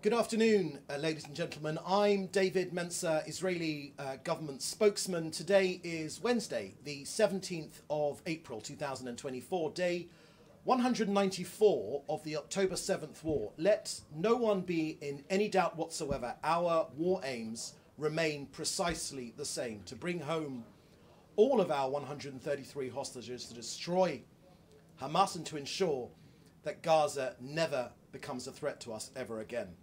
Good afternoon, ladies and gentlemen. I'm David Mencer, Israeli government spokesman. Today is Wednesday, the 17th of April 2024, day 194 of the October 7th war. Let no one be in any doubt whatsoever. Our war aims remain precisely the same: to bring home all of our 133 hostages, to destroy Hamas, and to ensure that Gaza never becomes a threat to us ever again.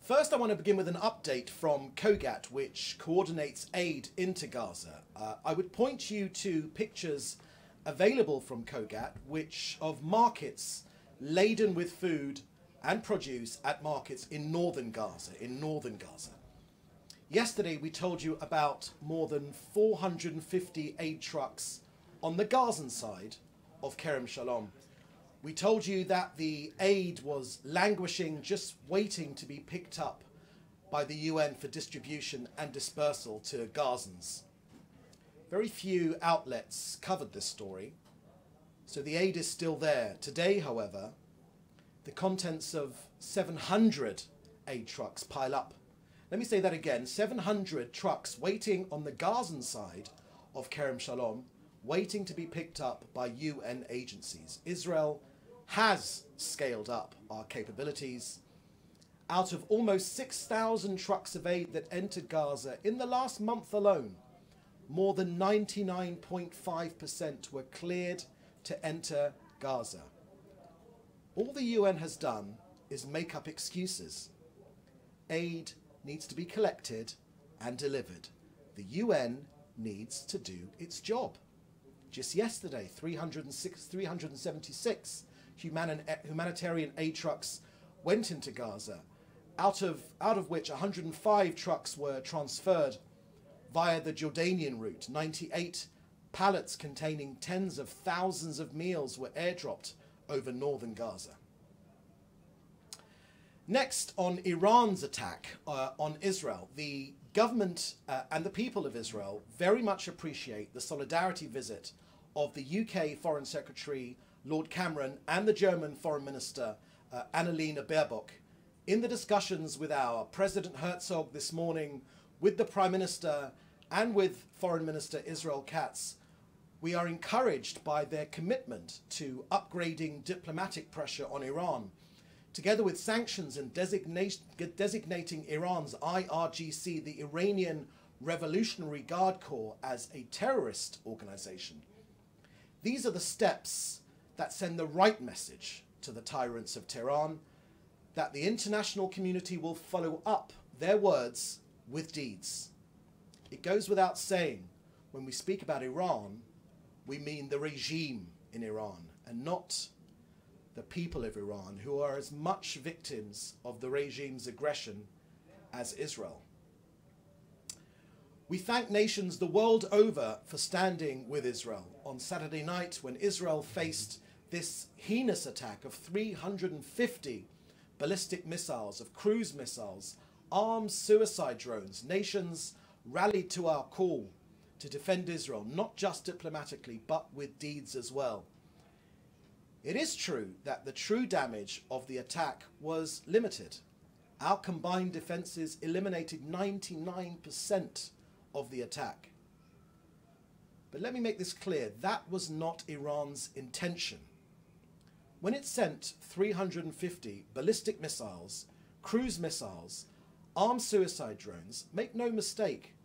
First, I want to begin with an update from COGAT, which coordinates aid into Gaza. I would point you to pictures available from COGAT, which of markets laden with food and produce at markets in northern Gaza. Yesterday, we told you about more than 450 aid trucks on the Gazan side of Kerem Shalom. We told you that the aid was languishing, just waiting to be picked up by the UN for distribution and dispersal to Gazans. Very few outlets covered this story, so the aid is still there. Today, however, the contents of 700 aid trucks pile up. Let me say that again: 700 trucks waiting on the Gazan side of Kerem Shalom, waiting to be picked up by UN agencies. Israel has scaled up our capabilities. Out of almost 6,000 trucks of aid that entered Gaza in the last month alone, more than 99.5% were cleared to enter Gaza. All the UN has done is make up excuses. Aid needs to be collected and delivered. The UN needs to do its job. Just yesterday, 376 humanitarian aid trucks went into Gaza, out of which 105 trucks were transferred via the Jordanian route. 98 pallets containing tens of thousands of meals were airdropped over northern Gaza. Next, on Iran's attack on Israel, the government and the people of Israel very much appreciate the solidarity visit of the UK Foreign Secretary Lord Cameron and the German Foreign Minister Annalena Baerbock in the discussions with our President Herzog this morning, with the Prime Minister and with Foreign Minister Israel Katz. We are encouraged by their commitment to upgrading diplomatic pressure on Iran, together with sanctions and designating Iran's IRGC, the Iranian Revolutionary Guard Corps, as a terrorist organization. These are the steps that send the right message to the tyrants of Tehran, that the international community will follow up their words with deeds. It goes without saying, when we speak about Iran, we mean the regime in Iran and not the people of Iran, who are as much victims of the regime's aggression as Israel. We thank nations the world over for standing with Israel. On Saturday night, when Israel faced this heinous attack of 350 ballistic missiles, of cruise missiles, armed suicide drones, nations rallied to our call to defend Israel, not just diplomatically, but with deeds as well. It is true that the true damage of the attack was limited. Our combined defenses eliminated 99% of the attack. But let me make this clear: that was not Iran's intention. When it sent 350 ballistic missiles, cruise missiles, armed suicide drones, make no mistake,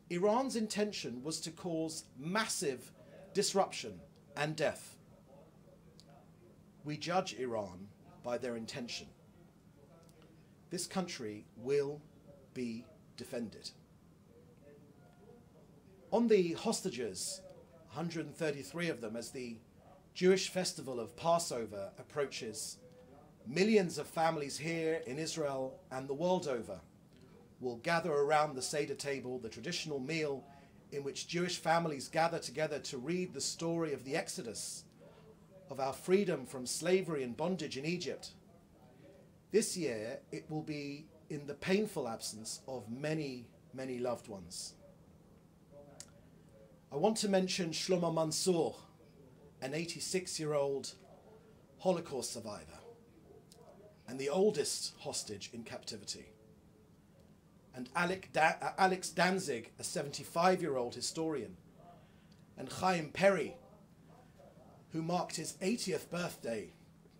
Iran's intention was to cause massive disruption and death. We judge Iran by their intention. This country will be defended. On the hostages, 133 of them, as the Jewish festival of Passover approaches, millions of families here in Israel and the world over will gather around the Seder table, the traditional meal in which Jewish families gather together to read the story of the Exodus, of our freedom from slavery and bondage in Egypt. This year, it will be in the painful absence of many, many loved ones. I want to mention Shlomo Mansour, an 86-year-old Holocaust survivor. and the oldest hostage in captivity. And Alex Danzig, a 75-year-old historian, and Chaim Perry, who marked his 80th birthday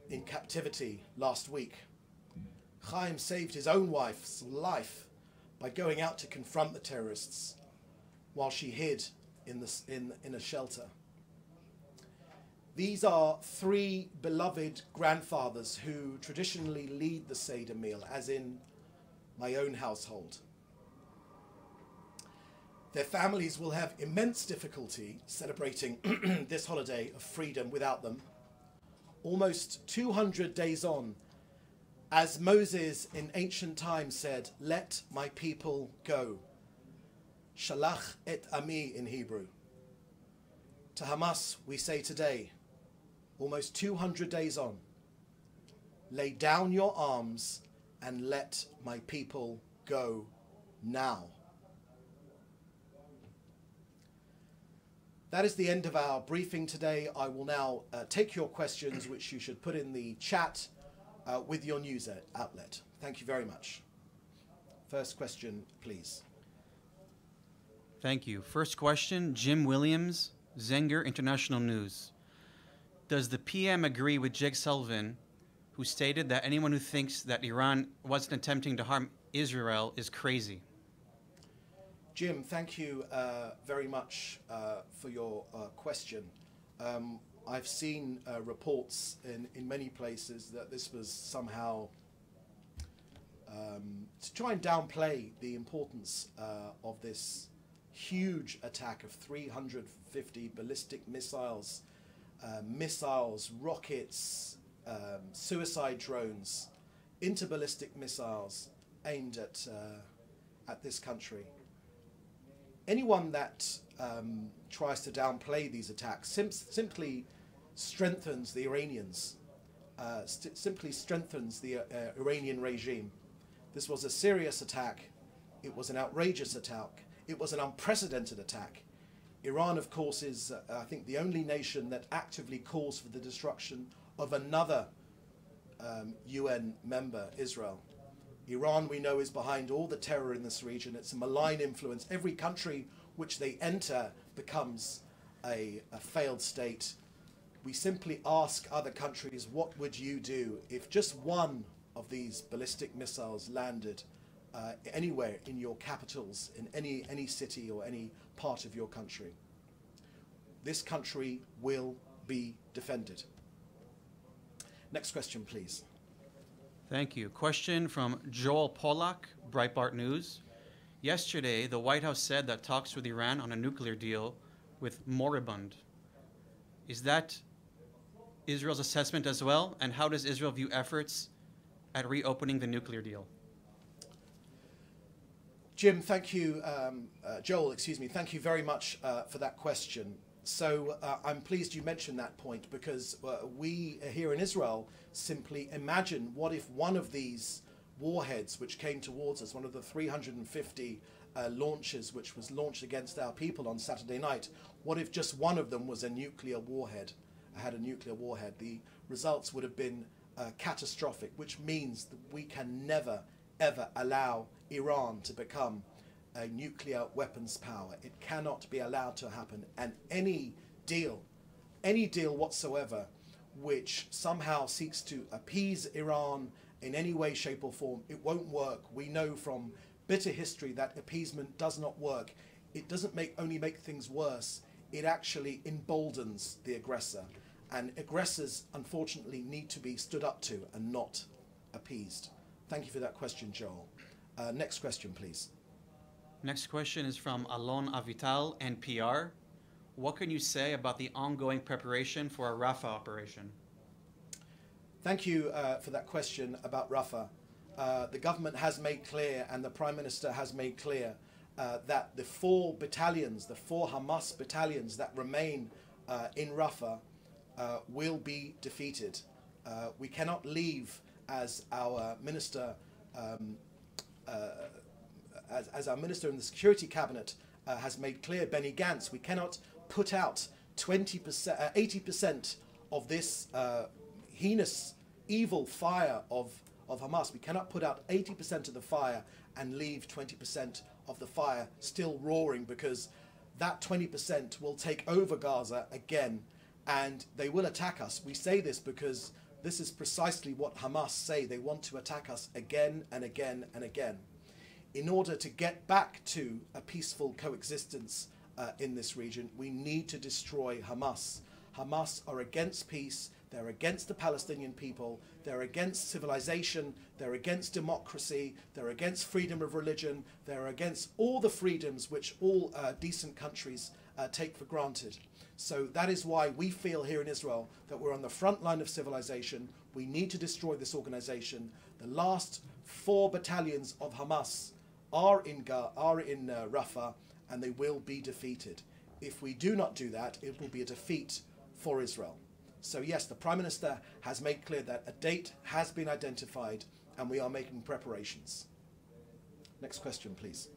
in captivity last week. Chaim saved his own wife's life by going out to confront the terrorists while she hid in a shelter. These are three beloved grandfathers who traditionally lead the Seder meal, as in my own household. Their families will have immense difficulty celebrating this holiday of freedom without them. Almost 200 days on, as Moses in ancient times said, "Let my people go." Shalach et ami in Hebrew. To Hamas we say today, almost 200 days on, lay down your arms and let my people go now. That is the end of our briefing today. I will now take your questions, which you should put in the chat with your news outlet. Thank you very much. First question, please. Thank you. First question, Jim Williams, Zenger International News. Does the PM agree with Jake Sullivan, who stated that anyone who thinks that Iran wasn't attempting to harm Israel is crazy? Jim, thank you very much for your question. I've seen reports in many places that this was somehow to try and downplay the importance of this huge attack of 350 ballistic missiles, rockets, suicide drones, interballistic missiles aimed at this country. Anyone that tries to downplay these attacks simply strengthens the Iranians, simply strengthens the Iranian regime. This was a serious attack. It was an outrageous attack. It was an unprecedented attack. Iran, of course, is, I think, the only nation that actively calls for the destruction of another UN member, Israel. Iran, we know, is behind all the terror in this region. It's a malign influence. Every country which they enter becomes a failed state. We simply ask other countries, what would you do if just one of these ballistic missiles landed anywhere in your capitals, in any city or any part of your country? This country will be defended. Next question, please. Thank you. Question from Joel Pollack, Breitbart News. Yesterday, the White House said that talks with Iran on a nuclear deal with moribund. Is that Israel's assessment as well? And how does Israel view efforts at reopening the nuclear deal? Jim, thank you, Joel, excuse me, thank you very much for that question. So I'm pleased you mentioned that point, because we here in Israel simply imagine, what if one of these warheads which came towards us, one of the 350 launches which was launched against our people on Saturday night, what if just one of them was a nuclear warhead, had a nuclear warhead? The results would have been catastrophic, which means that we can never, ever allow Iran to become a nuclear weapons power. It cannot be allowed to happen. And any deal whatsoever which somehow seeks to appease Iran in any way, shape or form, it won't work. We know from bitter history that appeasement does not work. It doesn't only make things worse, it actually emboldens the aggressor. And aggressors, unfortunately, need to be stood up to and not appeased. Thank you for that question, Joel. Next question, please. Next question is from Alon Avital, NPR. What can you say about the ongoing preparation for a Rafah operation? Thank you for that question about Rafah. The government has made clear, and the Prime Minister has made clear, that the four Hamas battalions that remain in Rafah will be defeated. We cannot leave, as our minister as our minister in the Security Cabinet has made clear, Benny Gantz, we cannot put out 80% of this heinous, evil fire of of Hamas. We cannot put out 80% of the fire and leave 20% of the fire still roaring, because that 20% will take over Gaza again and they will attack us. We say this because this is precisely what Hamas say. They want to attack us again and again and again. In order to get back to a peaceful coexistence in this region, we need to destroy Hamas. Hamas are against peace, they're against the Palestinian people, they're against civilization, they're against democracy, they're against freedom of religion, they're against all the freedoms which all decent countries take for granted. So that is why we feel here in Israel that we're on the front line of civilization. We need to destroy this organization. The last 4 battalions of Hamas are in Rafah, and they will be defeated. If we do not do that, it will be a defeat for Israel. So yes, the Prime Minister has made clear that a date has been identified and we are making preparations. Next question, please.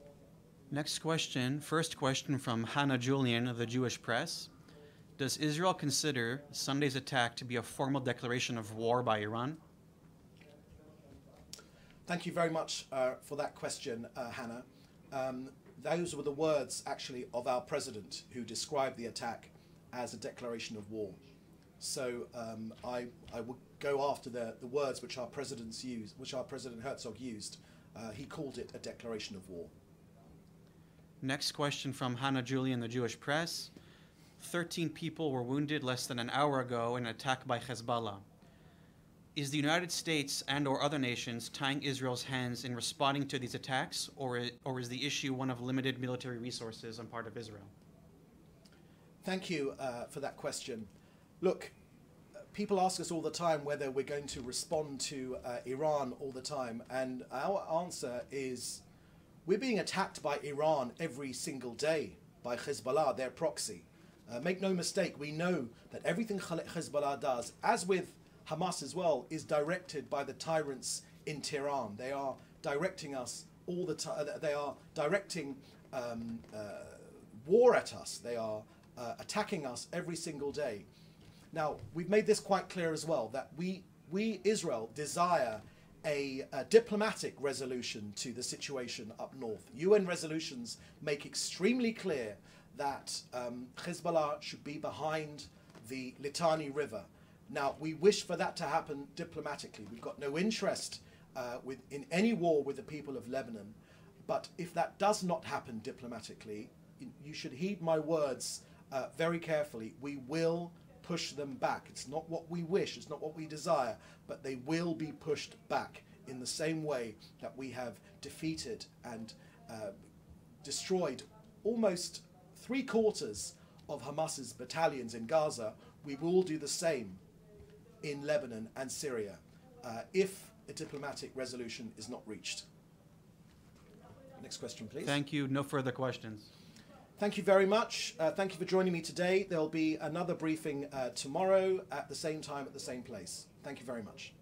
Next question, first question from Hannah Julian of the Jewish Press. Does Israel consider Sunday's attack to be a formal declaration of war by Iran? Thank you very much for that question, Hannah. Those were the words, actually, of our president, who described the attack as a declaration of war. So I would go after the words which our presidents used, which our President Herzog used. He called it a declaration of war. Next question from Hannah Julian, the Jewish Press. 13 people were wounded less than an hour ago in an attack by Hezbollah. Is the United States and or other nations tying Israel's hands in responding to these attacks, or is the issue one of limited military resources on part of Israel? Thank you for that question. Look, people ask us all the time whether we're going to respond to Iran all the time, and our answer is we're being attacked by Iran every single day, by Hezbollah, their proxy. Make no mistake, we know that everything Hezbollah does, as with Hamas as well, is directed by the tyrants in Tehran. They are directing us all the time. They are directing war at us. They are attacking us every single day. Now, we've made this quite clear as well, that we Israel, desire a diplomatic resolution to the situation up north. UN resolutions make extremely clear that Hezbollah should be behind the Litani River. Now, we wish for that to happen diplomatically. We've got no interest in any war with the people of Lebanon. But if that does not happen diplomatically, you should heed my words very carefully. We will push them back. It's not what we wish, it's not what we desire, but they will be pushed back in the same way that we have defeated and destroyed almost 3/4 of Hamas's battalions in Gaza. We will do the same in Lebanon and Syria if a diplomatic resolution is not reached. Next question, please. Thank you. No further questions. Thank you very much. Thank you for joining me today. There will be another briefing tomorrow at the same time, at the same place. Thank you very much.